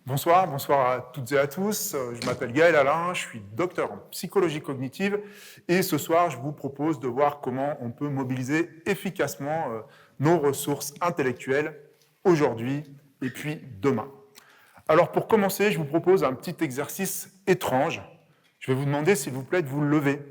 Bonsoir à toutes et à tous. Je m'appelle Gaël Alain, je suis docteur en psychologie cognitive et ce soir, je vous propose de voir comment on peut mobiliser efficacement nos ressources intellectuelles aujourd'hui et puis demain. Alors pour commencer, je vous propose un petit exercice étrange. Je vais vous demander, s'il vous plaît, de vous lever.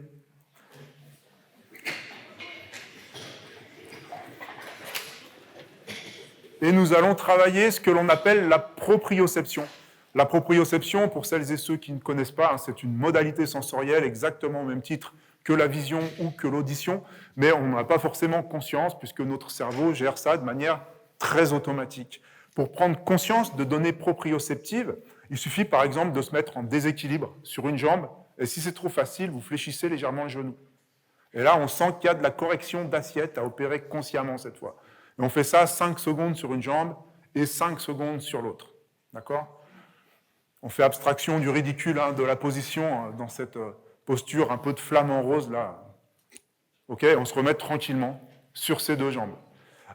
Et nous allons travailler ce que l'on appelle la proprioception. La proprioception, pour celles et ceux qui ne connaissent pas, c'est une modalité sensorielle exactement au même titre que la vision ou que l'audition, mais on n'en a pas forcément conscience puisque notre cerveau gère ça de manière très automatique. Pour prendre conscience de données proprioceptives, il suffit par exemple de se mettre en déséquilibre sur une jambe, et si c'est trop facile, vous fléchissez légèrement le genou. Et là, on sent qu'il y a de la correction d'assiette à opérer consciemment cette fois. Et on fait ça 5 secondes sur une jambe et 5 secondes sur l'autre. D'accord ? On fait abstraction du ridicule, de la position dans cette posture un peu de flamme en rose là. Ok ? On se remet tranquillement sur ces deux jambes.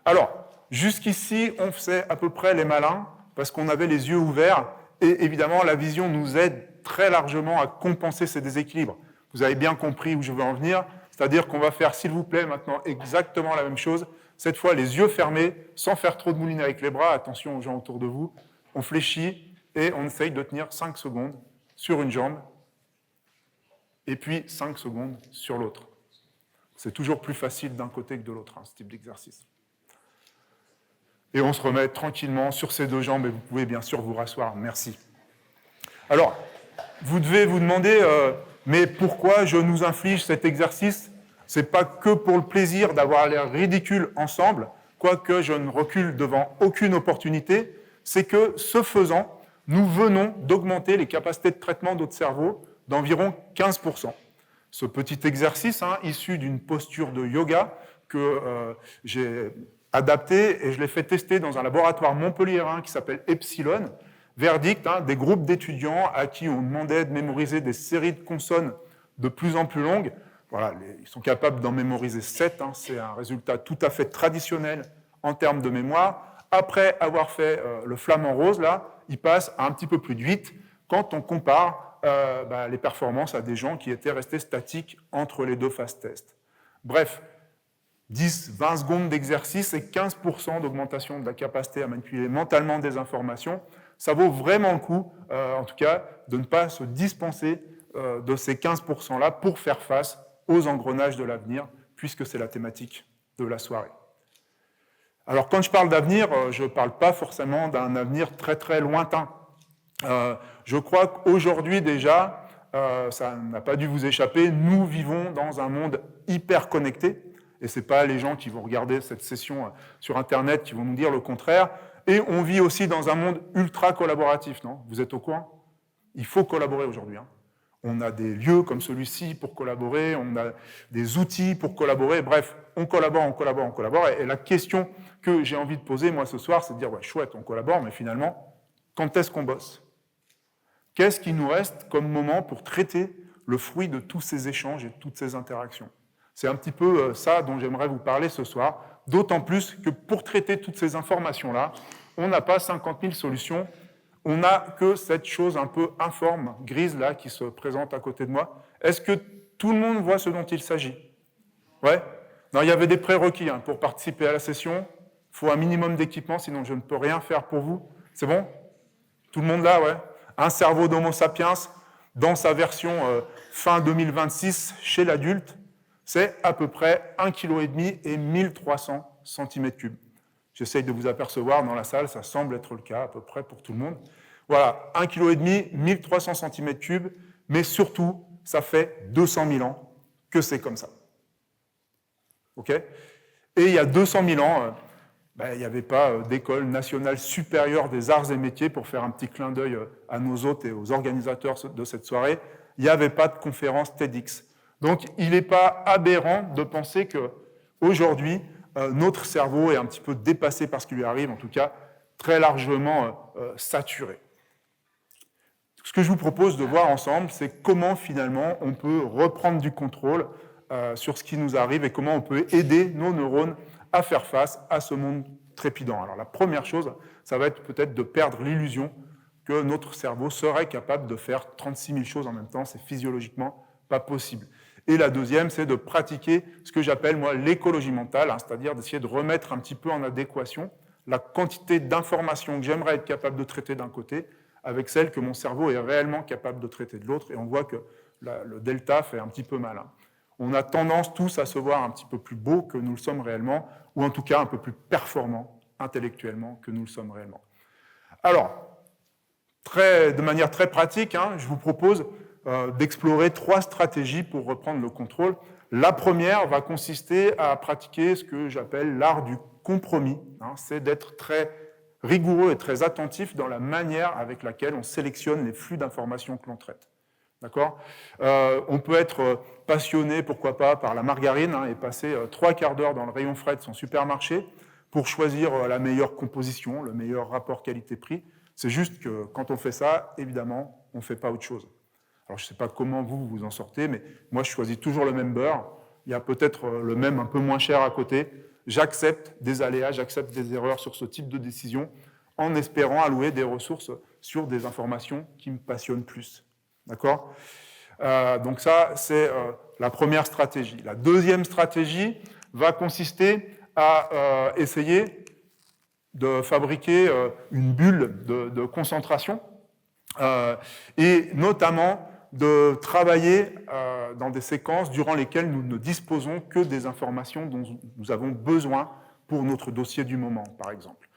Alors, jusqu'ici, on faisait à peu près les malins parce qu'on avait les yeux ouverts et évidemment, la vision nous aide très largement à compenser ces déséquilibres. Vous avez bien compris où je veux en venir, c'est-à-dire qu'on va faire, s'il vous plaît, maintenant exactement la même chose. Cette fois, les yeux fermés, sans faire trop de mouline avec les bras, attention aux gens autour de vous. On fléchit et on essaye de tenir 5 secondes sur une jambe et puis 5 secondes sur l'autre. C'est toujours plus facile d'un côté que de l'autre, ce type d'exercice. Et on se remet tranquillement sur ces deux jambes et vous pouvez bien sûr vous rasseoir. Merci. Alors, vous devez vous demander, mais pourquoi je nous inflige cet exercice ? Ce n'est pas que pour le plaisir d'avoir l'air ridicule ensemble, quoique je ne recule devant aucune opportunité, c'est que, ce faisant, nous venons d'augmenter les capacités de traitement de notre cerveau d'environ 15%. Ce petit exercice, issu d'une posture de yoga que j'ai adapté et je l'ai fait tester dans un laboratoire montpelliérain qui s'appelle Epsilon. Verdict, des groupes d'étudiants à qui on demandait de mémoriser des séries de consonnes de plus en plus longues. Voilà, ils sont capables d'en mémoriser 7, c'est un résultat tout à fait traditionnel en termes de mémoire. Après avoir fait le flamant rose, là, ils passent à un petit peu plus de 8 quand on compare les performances à des gens qui étaient restés statiques entre les deux phases test. Bref, 10-20 secondes d'exercice et 15% d'augmentation de la capacité à manipuler mentalement des informations. Ça vaut vraiment le coup, en tout cas, de ne pas se dispenser de ces 15%-là pour faire face aux engrenages de l'avenir, puisque c'est la thématique de la soirée. Alors, quand je parle d'avenir, je ne parle pas forcément d'un avenir très très lointain. Je crois qu'aujourd'hui déjà, ça n'a pas dû vous échapper, nous vivons dans un monde hyper connecté, et ce n'est pas les gens qui vont regarder cette session sur Internet qui vont nous dire le contraire, et on vit aussi dans un monde ultra collaboratif, non ? Vous êtes au courant ? Il faut collaborer aujourd'hui. On a des lieux comme celui-ci pour collaborer, on a des outils pour collaborer, bref, on collabore. Et la question que j'ai envie de poser, moi, ce soir, c'est de dire, ouais, chouette, on collabore, mais finalement, quand est-ce qu'on bosse ? Qu'est-ce qui nous reste comme moment pour traiter le fruit de tous ces échanges et de toutes ces interactions ? C'est un petit peu ça dont j'aimerais vous parler ce soir, d'autant plus que pour traiter toutes ces informations-là, on n'a pas 50 000 solutions, on n'a que cette chose un peu informe, grise, là, qui se présente à côté de moi. Est-ce que tout le monde voit ce dont il s'agit ? Ouais ? Non, il y avait des prérequis pour participer à la session. Il faut un minimum d'équipement, sinon je ne peux rien faire pour vous. C'est bon ? Tout le monde là, ouais ? Un cerveau d'Homo sapiens, dans sa version fin 2026, chez l'adulte, c'est à peu près 1,5 kg et 1300 cm3. J'essaye de vous apercevoir dans la salle, ça semble être le cas à peu près pour tout le monde. Voilà, 1,5 kg, 1300 cm3, mais surtout, ça fait 200 000 ans que c'est comme ça. Ok ? Et il y a 200 000 ans, il n'y avait pas d'école nationale supérieure des arts et métiers pour faire un petit clin d'œil à nos hôtes et aux organisateurs de cette soirée. Il n'y avait pas de conférence TEDx. Donc, il n'est pas aberrant de penser qu'aujourd'hui, notre cerveau est un petit peu dépassé par ce qui lui arrive, en tout cas très largement saturé. Ce que je vous propose de voir ensemble, c'est comment finalement on peut reprendre du contrôle sur ce qui nous arrive et comment on peut aider nos neurones à faire face à ce monde trépidant. Alors la première chose, ça va être peut-être de perdre l'illusion que notre cerveau serait capable de faire 36 000 choses en même temps. C'est physiologiquement pas possible. Et la deuxième, c'est de pratiquer ce que j'appelle, moi, l'écologie mentale, c'est-à-dire d'essayer de remettre un petit peu en adéquation la quantité d'informations que j'aimerais être capable de traiter d'un côté avec celle que mon cerveau est réellement capable de traiter de l'autre. Et on voit que le delta fait un petit peu mal. On a tendance tous à se voir un petit peu plus beaux que nous le sommes réellement, ou en tout cas un peu plus performants intellectuellement que nous le sommes réellement. Alors, de manière très pratique, je vous propose d'explorer 3 stratégies pour reprendre le contrôle. La première va consister à pratiquer ce que j'appelle l'art du compromis. C'est d'être très rigoureux et très attentif dans la manière avec laquelle on sélectionne les flux d'informations que l'on traite. D'accord ? On peut être passionné, pourquoi pas, par la margarine et passer 3 quarts d'heure dans le rayon frais de son supermarché pour choisir la meilleure composition, le meilleur rapport qualité-prix. C'est juste que quand on fait ça, évidemment, on ne fait pas autre chose. Alors, je ne sais pas comment vous vous en sortez, mais moi, je choisis toujours le même beurre. Il y a peut-être le même un peu moins cher à côté. J'accepte des aléas, j'accepte des erreurs sur ce type de décision en espérant allouer des ressources sur des informations qui me passionnent plus. D'accord ? Donc ça, c'est la première stratégie. La deuxième stratégie va consister à essayer de fabriquer une bulle de concentration et notamment de travailler dans des séquences durant lesquelles nous ne disposons que des informations dont nous avons besoin pour notre dossier du moment, par exemple.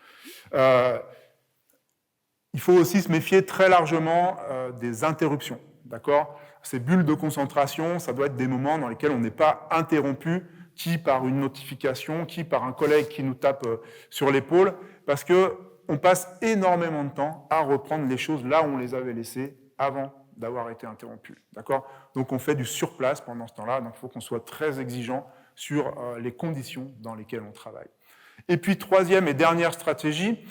Il faut aussi se méfier très largement des interruptions. D'accord ? Ces bulles de concentration, ça doit être des moments dans lesquels on n'est pas interrompu, qui par une notification, qui par un collègue qui nous tape sur l'épaule, parce qu'on passe énormément de temps à reprendre les choses là où on les avait laissées avant d'avoir été interrompu. D'accord ? Donc on fait du surplace pendant ce temps-là, donc il faut qu'on soit très exigeant sur les conditions dans lesquelles on travaille. Et puis, troisième et dernière stratégie,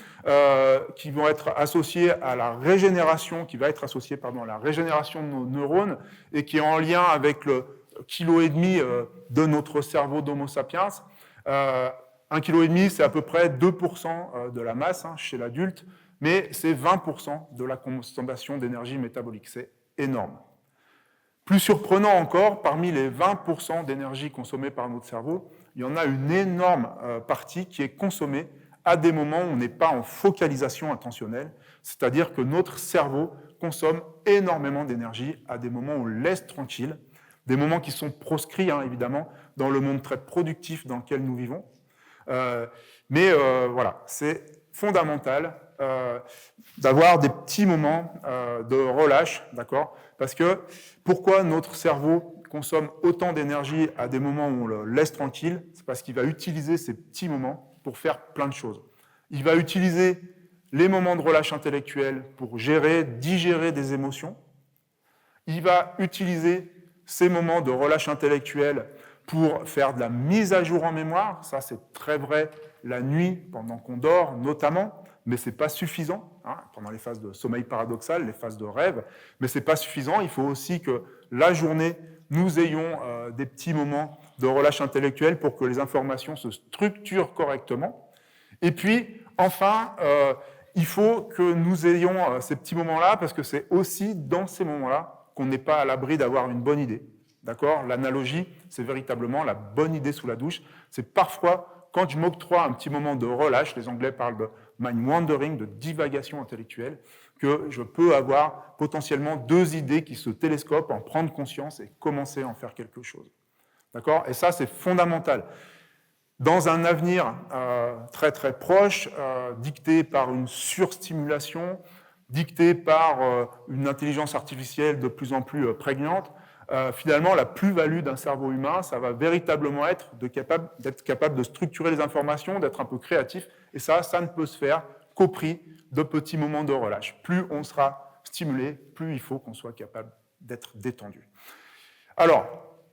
qui vont être associées à la régénération, qui va être associée à la régénération de nos neurones et qui est en lien avec le kilo et demi de notre cerveau d'Homo sapiens. 1,5 kg, c'est à peu près 2% de la masse chez l'adulte, mais c'est 20% de la consommation d'énergie métabolique. C'est énorme. Plus surprenant encore, parmi les 20% d'énergie consommée par notre cerveau, il y en a une énorme partie qui est consommée à des moments où on n'est pas en focalisation intentionnelle, c'est-à-dire que notre cerveau consomme énormément d'énergie à des moments où on le laisse tranquille, des moments qui sont proscrits, évidemment, dans le monde très productif dans lequel nous vivons. Mais voilà, c'est fondamental d'avoir des petits moments de relâche, d'accord ? Parce que pourquoi notre cerveau consomme autant d'énergie à des moments où on le laisse tranquille ? C'est parce qu'il va utiliser ces petits moments pour faire plein de choses. Il va utiliser les moments de relâche intellectuel pour digérer des émotions. Il va utiliser ces moments de relâche intellectuel pour faire de la mise à jour en mémoire. Ça, c'est très vrai la nuit, pendant qu'on dort notamment, mais ce n'est pas suffisant, pendant les phases de sommeil paradoxal, les phases de rêve, mais ce n'est pas suffisant. Il faut aussi que la journée, nous ayons des petits moments de relâche intellectuelle pour que les informations se structurent correctement. Et puis, enfin, il faut que nous ayons ces petits moments-là, parce que c'est aussi dans ces moments-là qu'on n'est pas à l'abri d'avoir une bonne idée. D'accord ? L'analogie, c'est véritablement la bonne idée sous la douche. C'est parfois, quand je m'octroie un petit moment de relâche, les Anglais parlent de mind wandering, de divagation intellectuelle, que je peux avoir potentiellement 2 idées qui se télescopent, en prendre conscience et commencer à en faire quelque chose. D'accord ? Et ça, c'est fondamental. Dans un avenir très très proche, dicté par une surstimulation, dicté par une intelligence artificielle de plus en plus prégnante, finalement, la plus-value d'un cerveau humain, ça va véritablement être d'être capable de structurer les informations, d'être un peu créatif, et ça ne peut se faire qu'au prix de petits moments de relâche. Plus on sera stimulé, plus il faut qu'on soit capable d'être détendu. Alors,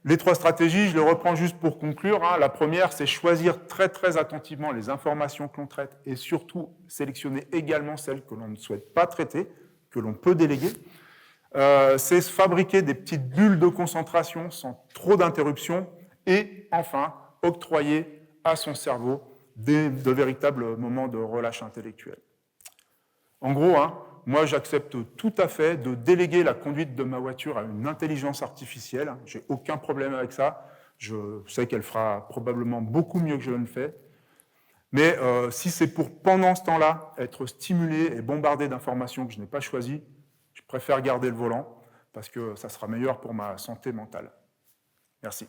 les 3 stratégies, je les reprends juste pour conclure. La première, c'est choisir très très attentivement les informations que l'on traite et surtout sélectionner également celles que l'on ne souhaite pas traiter, que l'on peut déléguer. C'est se fabriquer des petites bulles de concentration sans trop d'interruptions et enfin octroyer à son cerveau de véritables moments de relâche intellectuel. En gros, moi, j'accepte tout à fait de déléguer la conduite de ma voiture à une intelligence artificielle. J'ai aucun problème avec ça. Je sais qu'elle fera probablement beaucoup mieux que je ne le fais. Mais si c'est pour, pendant ce temps-là, être stimulé et bombardé d'informations que je n'ai pas choisies, je préfère garder le volant parce que ça sera meilleur pour ma santé mentale. Merci.